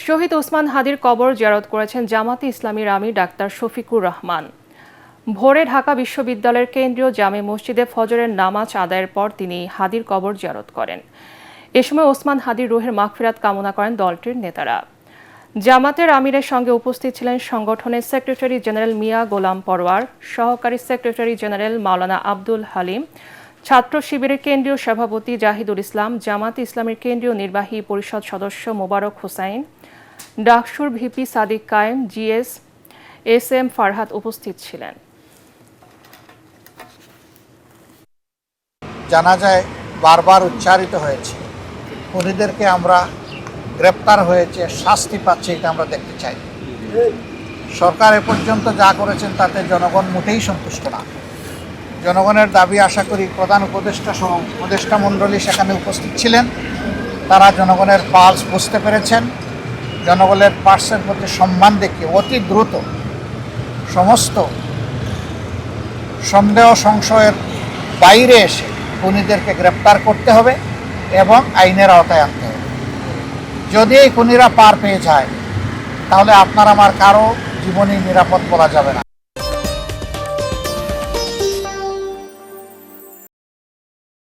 শহীদ ওসমান হাদির কবর জিয়ারত করেছেন জামাতে ইসলামীর আমির ডাক্তার শফিকুর রহমান। ভোরে ঢাকা বিশ্ববিদ্যালয়ের কেন্দ্রীয় জামে মসজিদে ফজরের নামাজ আদায়ের পর তিনি হাদির কবর জিয়ারত করেন। এ সময় ওসমান হাদির রুহের মাগফিরাত কামনা করেন দলটির নেতারা। জামাতের আমিরের সঙ্গে উপস্থিত ছিলেন সংগঠনের সেক্রেটারি জেনারেল মিয়া গোলাম পরওয়ার, সহকারী সেক্রেটারি জেনারেল মাওলানা আব্দুল হালিম, ছাত্র শিবিরের কেন্দ্রীয় সভাপতি জাহিদুল ইসলাম, জামাতে ইসলামীর কেন্দ্রীয় নির্বাহী পরিষদ সদস্য মোবারক হোসাইন, ডাকসুর ভিপি সাদিক কায়েম, জিএস এস এম ফারহাদ উপস্থিত ছিলেন। জানাজায় বারবার উচ্চারিত হয়েছে, খুনিদেরকে আমরা গ্রেপ্তার হয়েছে, শাস্তি পাচ্ছে, এটা আমরা দেখতে চাই। সরকার এ পর্যন্ত যা করেছেন তাতে জনগণ মোটেই সন্তুষ্ট না। জনগণের দাবি আশা করি প্রধান উপদেষ্টা সহ উপদেষ্টা মণ্ডলী সেখানে উপস্থিত ছিলেন, তারা জনগণের পালস বুঝতে পেরেছেন। জনগণের পার্সের প্রতি সম্মান দেখিয়ে অতি দ্রুত সমস্ত সন্দেহ সংশয়ের বাইরে এসে খুনিদেরকে গ্রেপ্তার করতে হবে এবং আইনের আওতায় আনতে হবে। যদি এই খুনিরা পার পেয়ে যায় তাহলে আপনার আমার কারো জীবনই নিরাপদ বলা যাবে না।